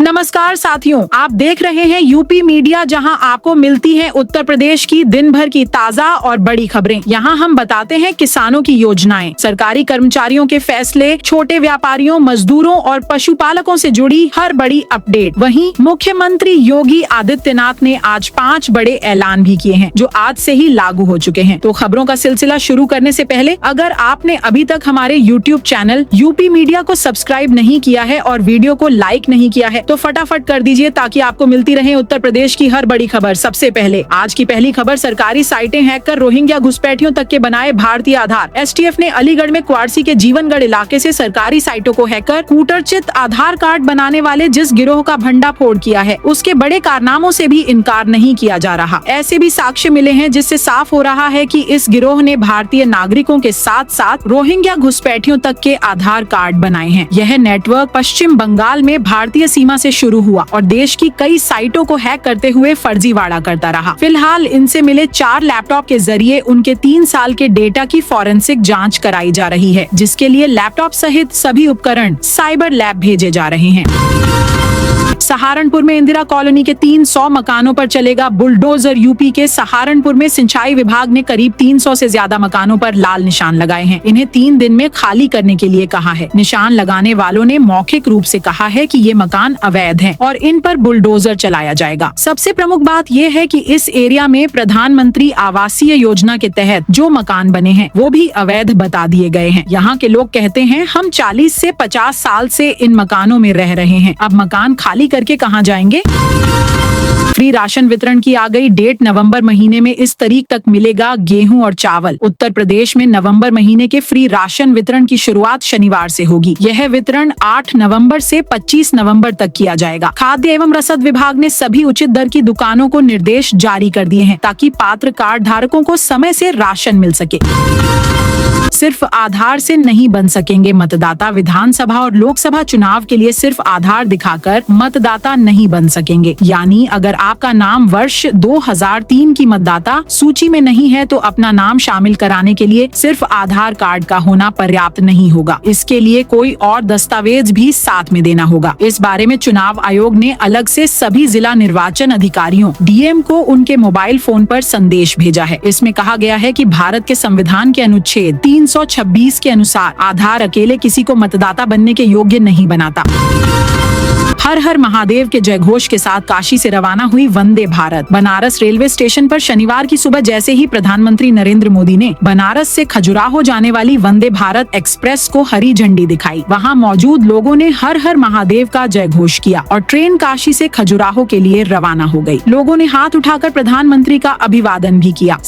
नमस्कार साथियों, आप देख रहे हैं यूपी मीडिया, जहां आपको मिलती है उत्तर प्रदेश की दिन भर की ताजा और बड़ी खबरें। यहां हम बताते हैं किसानों की योजनाएं, सरकारी कर्मचारियों के फैसले, छोटे व्यापारियों, मजदूरों और पशुपालकों से जुड़ी हर बड़ी अपडेट। वहीं मुख्यमंत्री योगी आदित्यनाथ ने आज 5 बड़े ऐलान भी किए हैं, जो आज से ही लागू हो चुके हैं। तो खबरों का सिलसिला शुरू करने से पहले अगर आपने अभी तक हमारे यूट्यूब चैनल यूपी मीडिया को सब्सक्राइब नहीं किया है और वीडियो को लाइक नहीं किया है तो फटाफट कर दीजिए, ताकि आपको मिलती रहे उत्तर प्रदेश की हर बड़ी खबर सबसे पहले। आज की पहली खबर, सरकारी साइटें हैक कर रोहिंग्या घुसपैठियों तक के बनाए भारतीय आधार। एसटीएफ ने अलीगढ़ में क्वारसी के जीवनगढ़ इलाके से सरकारी साइटों को हैक कर कूटरचित आधार कार्ड बनाने वाले जिस गिरोह का भंडाफोड़ किया है, उसके बड़े कारनामों से भी इनकार नहीं किया जा रहा। ऐसे भी साक्ष्य मिले हैं जिससे साफ हो रहा है कि इस गिरोह ने भारतीय नागरिकों के साथ साथ रोहिंग्या घुसपैठियों तक के आधार कार्ड बनाए हैं। यह नेटवर्क पश्चिम बंगाल में भारतीय सीमा से शुरू हुआ और देश की कई साइटों को हैक करते हुए फर्जीवाड़ा करता रहा। फिलहाल इनसे मिले 4 लैपटॉप के जरिए उनके 3 साल के डेटा की फॉरेंसिक जांच कराई जा रही है, जिसके लिए लैपटॉप सहित सभी उपकरण साइबर लैब भेजे जा रहे हैं। सहारनपुर में इंदिरा कॉलोनी के 300 मकानों पर चलेगा बुलडोजर। यूपी के सहारनपुर में सिंचाई विभाग ने करीब 300 से ज्यादा मकानों पर लाल निशान लगाए हैं। इन्हें 3 दिन में खाली करने के लिए कहा है। निशान लगाने वालों ने मौखिक रूप से कहा है कि ये मकान अवैध हैं और इन पर बुलडोजर चलाया जाएगा। सबसे प्रमुख बात यह है कि इस एरिया में प्रधानमंत्री आवासीय योजना के तहत जो मकान बने हैं वो भी अवैध बता दिए गए हैं। यहाँ के लोग कहते हैं हम 40 से 50 साल से इन मकानों में रह रहे हैं, अब मकान खाली करके कहां जाएंगे। फ्री राशन वितरण की आ गई डेट। नवंबर महीने में इस तारीख तक मिलेगा गेहूं और चावल। उत्तर प्रदेश में नवंबर महीने के फ्री राशन वितरण की शुरुआत शनिवार से होगी। यह वितरण 8 नवंबर से 25 नवंबर तक किया जाएगा। खाद्य एवं रसद विभाग ने सभी उचित दर की दुकानों को निर्देश जारी कर दिए हैं, ताकि पात्र कार्ड धारकों को समय से राशन मिल सके। सिर्फ आधार से नहीं बन सकेंगे मतदाता। विधानसभा और लोकसभा चुनाव के लिए सिर्फ आधार दिखाकर मतदाता नहीं बन सकेंगे। यानी अगर आपका नाम वर्ष 2003 की मतदाता सूची में नहीं है तो अपना नाम शामिल कराने के लिए सिर्फ आधार कार्ड का होना पर्याप्त नहीं होगा। इसके लिए कोई और दस्तावेज भी साथ में देना होगा। इस बारे में चुनाव आयोग ने अलग से सभी जिला निर्वाचन अधिकारियों डीएम को उनके मोबाइल फोन पर संदेश भेजा है। इसमें कहा गया है कि भारत के संविधान के अनुच्छेद 326 के अनुसार आधार अकेले किसी को मतदाता बनने के योग्य नहीं बनाता। हर हर महादेव के जयघोष के साथ काशी से रवाना हुई वंदे भारत। बनारस रेलवे स्टेशन पर शनिवार की सुबह जैसे ही प्रधानमंत्री नरेंद्र मोदी ने बनारस से खजुराहो जाने वाली वंदे भारत एक्सप्रेस को हरी झंडी दिखाई, वहां मौजूद लोगों ने हर हर महादेव का जयघोष किया और ट्रेन काशी से खजुराहो के लिए रवाना हो गई। लोगों ने हाथ उठाकर प्रधानमंत्री का अभिवादन भी किया।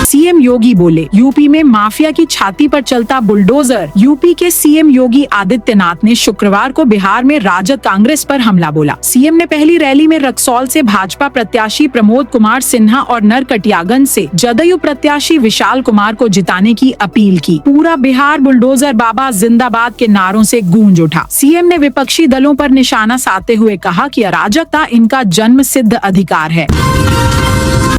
सीएम योगी बोले, यूपी में माफिया की छाती पर चलता बुलडोजर। यूपी के सीएम योगी आदित्यनाथ ने शुक्रवार को बिहार में राजद कांग्रेस पर हमला बोला। सीएम ने पहली रैली में रक्सौल से भाजपा प्रत्याशी प्रमोद कुमार सिन्हा और नरकटियागंज से जदयू प्रत्याशी विशाल कुमार को जिताने की अपील की। पूरा बिहार बुलडोजर बाबा जिंदाबाद के नारों से गूंज उठा। सीएम ने विपक्षी दलों पर निशाना साधते हुए कहा कि अराजकता इनका जन्म सिद्ध अधिकार है।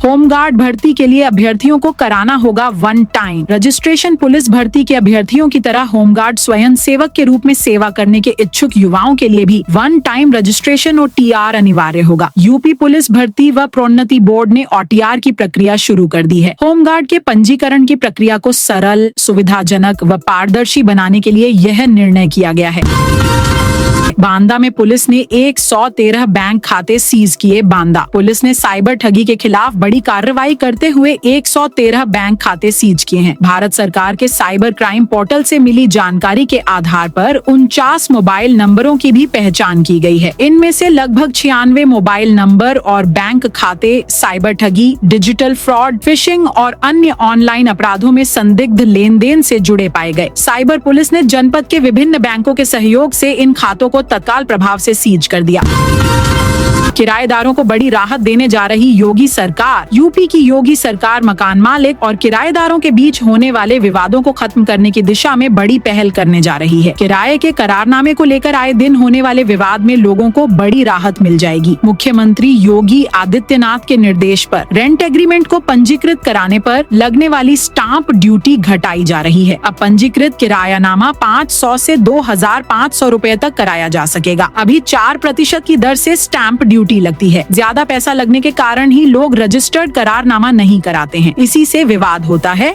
होमगार्ड भर्ती के लिए अभ्यर्थियों को कराना होगा 1 टाइम रजिस्ट्रेशन। पुलिस भर्ती के अभ्यर्थियों की तरह होमगार्ड स्वयं सेवक के रूप में सेवा करने के इच्छुक युवाओं के लिए भी 1 टाइम रजिस्ट्रेशन और टीआर अनिवार्य होगा। यूपी पुलिस भर्ती व प्रोन्नति बोर्ड ने ओटीआर की प्रक्रिया शुरू कर दी है। होमगार्ड के पंजीकरण की प्रक्रिया को सरल, सुविधाजनक व पारदर्शी बनाने के लिए यह निर्णय किया गया है। बांदा में पुलिस ने 113 बैंक खाते सीज किए। बांदा पुलिस ने साइबर ठगी के खिलाफ बड़ी कार्रवाई करते हुए 113 बैंक खाते सीज किए हैं। भारत सरकार के साइबर क्राइम पोर्टल से मिली जानकारी के आधार पर 49 मोबाइल नंबरों की भी पहचान की गई है। इनमें से लगभग 96 मोबाइल नंबर और बैंक खाते साइबर ठगी, डिजिटल फ्रॉड, फिशिंग और अन्य ऑनलाइन अपराधों में संदिग्ध लेन देन से जुड़े पाए गए। साइबर पुलिस ने जनपद के विभिन्न बैंकों के सहयोग से इन खातों को तत्काल प्रभाव से सीज कर दिया। किराएदारों को बड़ी राहत देने जा रही योगी सरकार। यूपी की योगी सरकार मकान मालिक और किराएदारों के बीच होने वाले विवादों को खत्म करने की दिशा में बड़ी पहल करने जा रही है। किराए के करारनामे को लेकर आए दिन होने वाले विवाद में लोगों को बड़ी राहत मिल जाएगी। मुख्यमंत्री योगी आदित्यनाथ के निर्देश पर रेंट एग्रीमेंट को पंजीकृत कराने पर लगने वाली स्टाम्प ड्यूटी घटाई जा रही है। अब पंजीकृत किरायानामा 500 से 2500 रुपए तक कराया जा सकेगा। अभी 4% की दर से स्टाम्प ड्यूटी लगती है। ज्यादा पैसा लगने के कारण ही लोग रजिस्टर्ड करारनामा नहीं कराते हैं, इसी से विवाद होता है।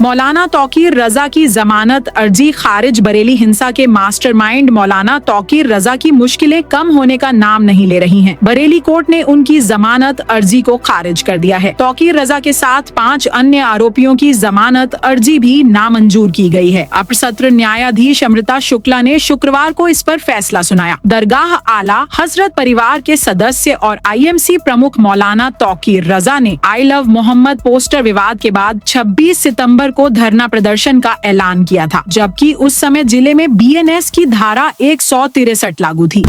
मौलाना तौकीर रजा की जमानत अर्जी खारिज। बरेली हिंसा के मास्टरमाइंड मौलाना तौकीर रजा की मुश्किलें कम होने का नाम नहीं ले रही हैं। बरेली कोर्ट ने उनकी जमानत अर्जी को खारिज कर दिया है। तौकीर रजा के साथ 5 अन्य आरोपियों की जमानत अर्जी भी नामंजूर की गई है। अपर सत्र न्यायाधीश अमृता शुक्ला ने शुक्रवार को इस पर फैसला सुनाया। दरगाह आला हजरत परिवार के सदस्य और IMC प्रमुख मौलाना तौकीर रजा ने आई लव मोहम्मद पोस्टर विवाद के बाद 26 सितंबर को धरना प्रदर्शन का ऐलान किया था, जबकि उस समय जिले में BNS की धारा 163 लागू थी।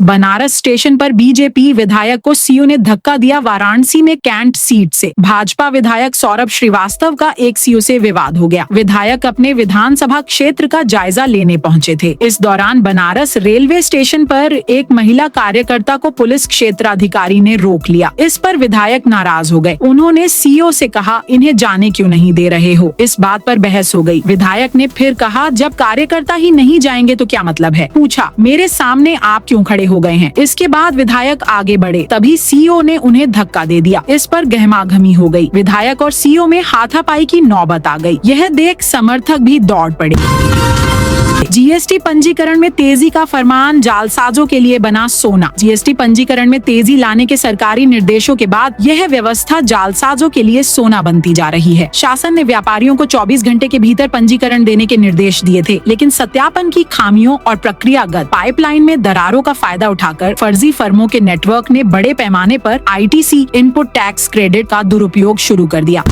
बनारस स्टेशन पर बीजेपी विधायक को सीओ ने धक्का दिया। वाराणसी में कैंट सीट से भाजपा विधायक सौरभ श्रीवास्तव का एक सीओ से विवाद हो गया। विधायक अपने विधानसभा क्षेत्र का जायजा लेने पहुंचे थे। इस दौरान बनारस रेलवे स्टेशन पर एक महिला कार्यकर्ता को पुलिस क्षेत्राधिकारी ने रोक लिया। इस पर विधायक नाराज हो गए। उन्होंने सीओ से कहा, इन्हें जाने क्यों नहीं दे रहे हो। इस बात पर बहस हो गई। विधायक ने फिर कहा, जब कार्यकर्ता ही नहीं जाएंगे तो क्या मतलब है। पूछा, मेरे सामने आप क्यों खड़े हो गए हैं। इसके बाद विधायक आगे बढ़े, तभी सीओ ने उन्हें धक्का दे दिया। इस पर गहमागहमी हो गई। विधायक और सीओ में हाथापाई की नौबत आ गई। यह देख समर्थक भी दौड़ पड़े। GST पंजीकरण में तेजी का फरमान, जालसाजों के लिए बना सोना। GST पंजीकरण में तेजी लाने के सरकारी निर्देशों के बाद यह व्यवस्था जालसाजों के लिए सोना बनती जा रही है। शासन ने व्यापारियों को 24 घंटे के भीतर पंजीकरण देने के निर्देश दिए थे, लेकिन सत्यापन की खामियों और प्रक्रियागत पाइपलाइन में दरारों का फायदा उठाकर फर्जी फर्मों के नेटवर्क ने बड़े पैमाने पर ITC इनपुट टैक्स क्रेडिट का दुरुपयोग शुरू कर दिया।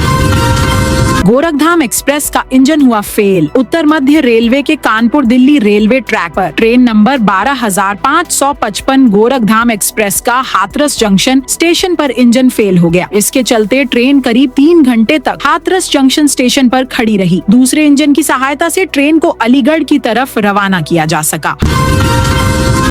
गोरखधाम एक्सप्रेस का इंजन हुआ फेल। उत्तर मध्य रेलवे के कानपुर दिल्ली रेलवे ट्रैक पर ट्रेन नंबर 12,555 गोरखधाम एक्सप्रेस का हाथरस जंक्शन स्टेशन पर इंजन फेल हो गया। इसके चलते ट्रेन करीब 3 घंटे तक हाथरस जंक्शन स्टेशन पर खड़ी रही। दूसरे इंजन की सहायता से ट्रेन को अलीगढ़ की तरफ रवाना किया जा सका।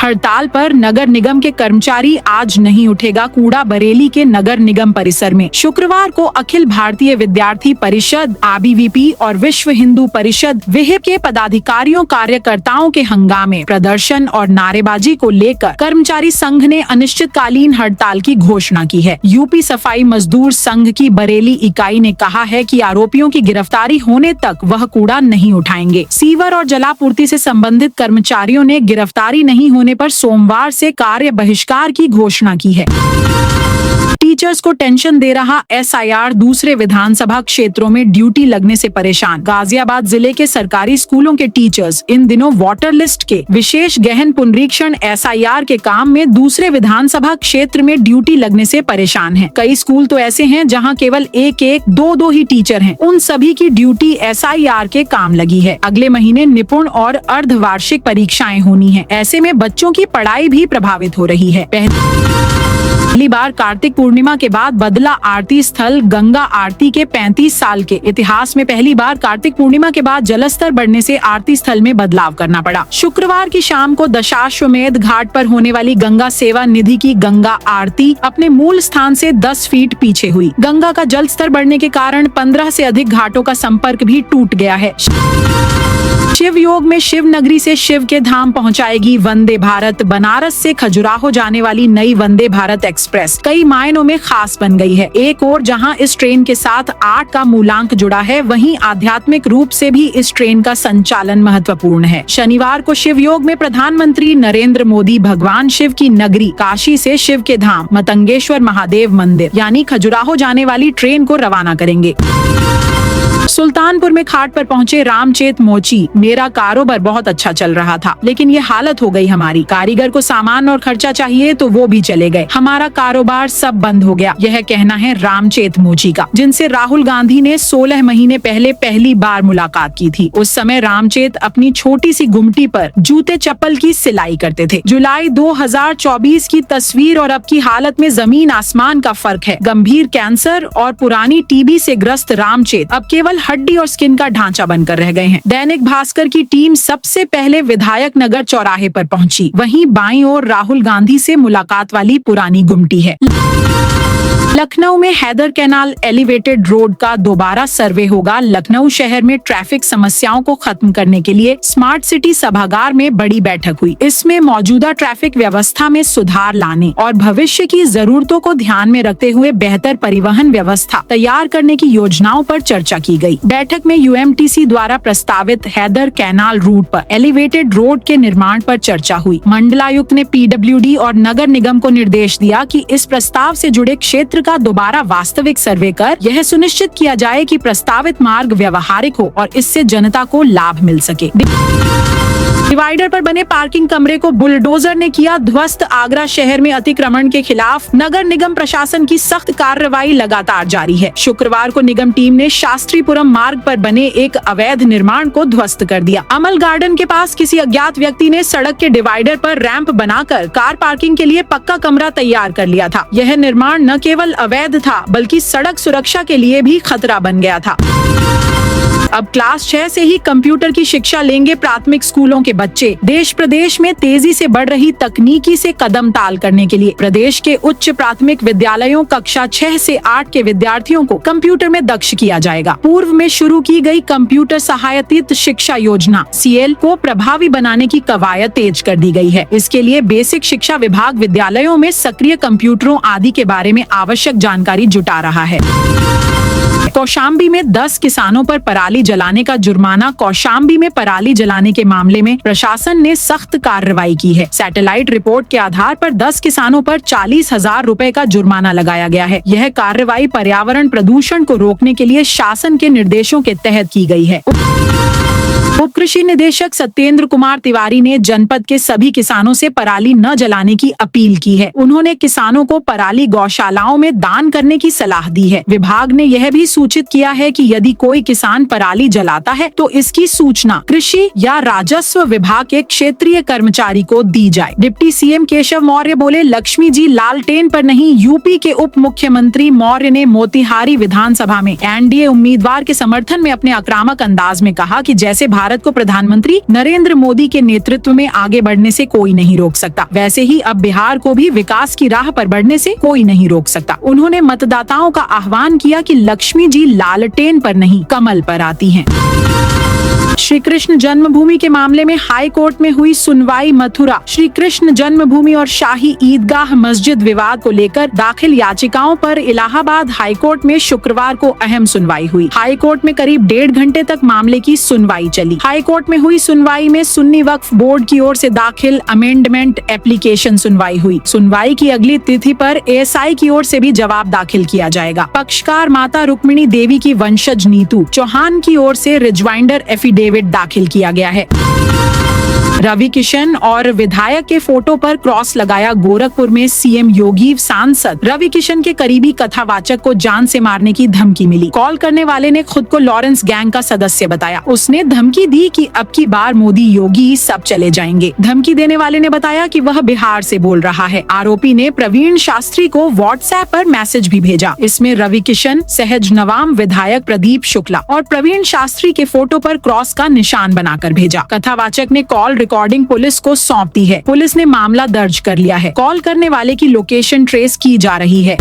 हड़ताल पर नगर निगम के कर्मचारी, आज नहीं उठेगा कूड़ा। बरेली के नगर निगम परिसर में शुक्रवार को अखिल भारतीय विद्यार्थी परिषद ABVP और विश्व हिंदू परिषद विहिप के पदाधिकारियों कार्यकर्ताओं के हंगामे, प्रदर्शन और नारेबाजी को लेकर कर्मचारी संघ ने अनिश्चितकालीन हड़ताल की घोषणा की है। यूपी सफाई मजदूर संघ की बरेली इकाई ने कहा है कि आरोपियों की गिरफ्तारी होने तक वह कूड़ा नहीं उठाएंगे। सीवर और जलापूर्ति से संबंधित कर्मचारियों ने गिरफ्तारी नहीं होने पर सोमवार से कार्य बहिष्कार की घोषणा की है। टीचर्स को टेंशन दे रहा SIR, दूसरे विधानसभा क्षेत्रों में ड्यूटी लगने से परेशान। गाजियाबाद जिले के सरकारी स्कूलों के टीचर्स इन दिनों वोटर लिस्ट के विशेष गहन पुनरीक्षण SIR के काम में दूसरे विधानसभा क्षेत्र में ड्यूटी लगने से परेशान हैं। कई स्कूल तो ऐसे हैं जहां केवल 1-1, 2-2 ही टीचर हैं। उन सभी की ड्यूटी SIR के काम लगी है। अगले महीने निपुण और अर्धवार्षिक परीक्षाएं होनी है। ऐसे में बच्चों की पढ़ाई भी प्रभावित हो रही है। पहली बार कार्तिक पूर्णिमा के बाद बदला आरती स्थल। गंगा आरती के 35 साल के इतिहास में पहली बार कार्तिक पूर्णिमा के बाद जलस्तर बढ़ने से आरती स्थल में बदलाव करना पड़ा। शुक्रवार की शाम को दशाश्वमेध घाट पर होने वाली गंगा सेवा निधि की गंगा आरती अपने मूल स्थान से 10 फीट पीछे हुई। गंगा का जल स्तर बढ़ने के कारण 15 से अधिक घाटों का संपर्क भी टूट गया है। शिव योग में शिव नगरी से शिव के धाम पहुंचाएगी वंदे भारत। बनारस से खजुराहो जाने वाली नई वंदे भारत एक्सप्रेस कई मायनों में खास बन गई है। एक और जहां इस ट्रेन के साथ 8 का मूलांक जुड़ा है, वहीं आध्यात्मिक रूप से भी इस ट्रेन का संचालन महत्वपूर्ण है। शनिवार को शिव योग में प्रधानमंत्री नरेंद्र मोदी भगवान शिव की नगरी काशी से शिव के धाम मतंगेश्वर महादेव मंदिर यानी खजुराहो जाने वाली ट्रेन को रवाना करेंगे। सुल्तानपुर में खाट पर पहुंचे रामचेत मोची। मेरा कारोबार बहुत अच्छा चल रहा था, लेकिन ये हालत हो गई हमारी। कारीगर को सामान और खर्चा चाहिए तो वो भी चले गए, हमारा कारोबार सब बंद हो गया। यह कहना है रामचेत मोची का, जिनसे राहुल गांधी ने 16 महीने पहले पहली बार मुलाकात की थी। उस समय रामचेत अपनी छोटी सी गुमटी पर जूते चप्पल की सिलाई करते थे। जुलाई 2024 की तस्वीर और अब की हालत में जमीन आसमान का फर्क है। गंभीर कैंसर और पुरानी टीबी से ग्रस्त रामचेत अब केवल हड्डी और स्किन का ढांचा बनकर रह गए हैं। दैनिक भास्कर की टीम सबसे पहले विधायक नगर चौराहे पर पहुंची। वहीं बाईं ओर राहुल गांधी से मुलाकात वाली पुरानी गुमटी है। लखनऊ में हैदर कैनाल एलिवेटेड रोड का दोबारा सर्वे होगा। लखनऊ शहर में ट्रैफिक समस्याओं को खत्म करने के लिए स्मार्ट सिटी सभागार में बड़ी बैठक हुई। इसमें मौजूदा ट्रैफिक व्यवस्था में सुधार लाने और भविष्य की जरूरतों को ध्यान में रखते हुए बेहतर परिवहन व्यवस्था तैयार करने की योजनाओं पर चर्चा की गई। बैठक में यूएमटीसी द्वारा प्रस्तावित हैदर कैनाल रूट पर एलिवेटेड रोड के निर्माण पर चर्चा हुई। मंडलायुक्त ने पीडब्ल्यूडी और नगर निगम को निर्देश दिया कि इस प्रस्ताव से जुड़े क्षेत्र का दोबारा वास्तविक सर्वे कर यह सुनिश्चित किया जाए कि प्रस्तावित मार्ग व्यवहारिक हो और इससे जनता को लाभ मिल सके। डिवाइडर पर बने पार्किंग कमरे को बुलडोजर ने किया ध्वस्त। आगरा शहर में अतिक्रमण के खिलाफ नगर निगम प्रशासन की सख्त कार्रवाई लगातार जारी है। शुक्रवार को निगम टीम ने शास्त्रीपुरम मार्ग पर बने एक अवैध निर्माण को ध्वस्त कर दिया। अमल गार्डन के पास किसी अज्ञात व्यक्ति ने सड़क के डिवाइडर पर रैंप बनाकर कार पार्किंग के लिए पक्का कमरा तैयार कर लिया था। यह निर्माण न केवल अवैध था बल्कि सड़क सुरक्षा के लिए भी खतरा बन गया था। अब क्लास 6 से ही कंप्यूटर की शिक्षा लेंगे प्राथमिक स्कूलों के बच्चे। देश प्रदेश में तेजी से बढ़ रही तकनीकी से कदम ताल करने के लिए प्रदेश के उच्च प्राथमिक विद्यालयों कक्षा 6 से 8 के विद्यार्थियों को कंप्यूटर में दक्ष किया जाएगा। पूर्व में शुरू की गई कंप्यूटर सहायतित शिक्षा योजना CL को प्रभावी बनाने की कवायद तेज कर दी गई है। इसके लिए बेसिक शिक्षा विभाग विद्यालयों में सक्रिय कंप्यूटरों आदि के बारे में आवश्यक जानकारी जुटा रहा है। कौशाम्बी में 10 किसानों पर पराली जलाने का जुर्माना। कौशाम्बी में पराली जलाने के मामले में प्रशासन ने सख्त कार्रवाई की है। सैटेलाइट रिपोर्ट के आधार पर 10 किसानों पर 40,000 रुपए का जुर्माना लगाया गया है। यह कार्रवाई पर्यावरण प्रदूषण को रोकने के लिए शासन के निर्देशों के तहत की गई है। उप कृषि निदेशक सत्येंद्र कुमार तिवारी ने जनपद के सभी किसानों से पराली न जलाने की अपील की है। उन्होंने किसानों को पराली गौशालाओं में दान करने की सलाह दी है। विभाग ने यह भी सूचित किया है कि यदि कोई किसान पराली जलाता है तो इसकी सूचना कृषि या राजस्व विभाग के क्षेत्रीय कर्मचारी को दी जाए। डिप्टी सीएम केशव मौर्य बोले, लक्ष्मी जी लालटेन पर नहीं। यूपी के उप मुख्यमंत्री मौर्य ने मोतिहारी विधानसभा में एनडीए उम्मीदवार के समर्थन में अपने आक्रामक अंदाज में कहा कि जैसे भारत को प्रधानमंत्री नरेंद्र मोदी के नेतृत्व में आगे बढ़ने से कोई नहीं रोक सकता, वैसे ही अब बिहार को भी विकास की राह पर बढ़ने से कोई नहीं रोक सकता। उन्होंने मतदाताओं का आह्वान किया कि लक्ष्मी जी लालटेन पर नहीं कमल पर आती हैं। श्री कृष्ण जन्मभूमि के मामले में हाई कोर्ट में हुई सुनवाई। मथुरा श्री कृष्ण जन्मभूमि और शाही ईदगाह मस्जिद विवाद को लेकर दाखिल याचिकाओं पर इलाहाबाद हाई कोर्ट में शुक्रवार को अहम सुनवाई हुई। हाई कोर्ट में करीब 1.5 घंटे तक मामले की सुनवाई चली। हाई कोर्ट में हुई सुनवाई में सुन्नी वक्फ बोर्ड की ओर से दाखिल अमेंडमेंट एप्लीकेशन सुनवाई हुई। सुनवाई की अगली तिथि पर ASI की ओर से भी जवाब दाखिल किया जाएगा। पक्षकार माता रुक्मिणी देवी की वंशज नीतू चौहान की ओर से रिजवाइंडर एफिडेविट दाखिल किया गया है। रवि किशन और विधायक के फोटो पर क्रॉस लगाया। गोरखपुर में सीएम योगी सांसद रवि किशन के करीबी कथावाचक को जान से मारने की धमकी मिली। कॉल करने वाले ने खुद को लॉरेंस गैंग का सदस्य बताया। उसने धमकी दी कि अब की बार मोदी योगी सब चले जाएंगे। धमकी देने वाले ने बताया कि वह बिहार से बोल रहा है। आरोपी ने प्रवीण शास्त्री को व्हाट्सएप पर मैसेज भी भेजा। इसमें रवि किशन, सहज नवाम, विधायक प्रदीप शुक्ला और प्रवीण शास्त्री के फोटो पर क्रॉस का निशान बनाकर भेजा। कथावाचक ने कॉल रिकॉर्डिंग पुलिस को सौंप दी है। पुलिस ने मामला दर्ज कर लिया है। कॉल करने वाले की लोकेशन ट्रेस की जा रही है।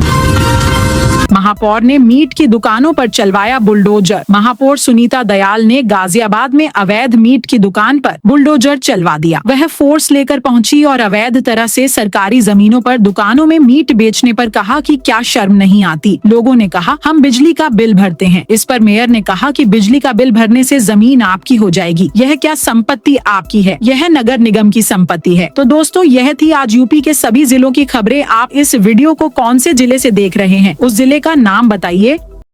महापौर ने मीट की दुकानों पर चलवाया बुलडोजर। महापौर सुनीता दयाल ने गाजियाबाद में अवैध मीट की दुकान पर बुलडोजर चलवा दिया। वह फोर्स लेकर पहुंची और अवैध तरह से सरकारी जमीनों पर दुकानों में मीट बेचने पर कहा कि क्या शर्म नहीं आती। लोगों ने कहा हम बिजली का बिल भरते हैं। इस पर मेयर ने कहा कि बिजली का बिल भरने से जमीन आपकी हो जाएगी। यह क्या संपत्ति आपकी है? यह नगर निगम की संपत्ति है। तो दोस्तों, यह थी आज यूपी के सभी जिलों की खबरें। आप इस वीडियो को कौन से जिले से देख रहे हैं, उस जिले का नाम बताइए।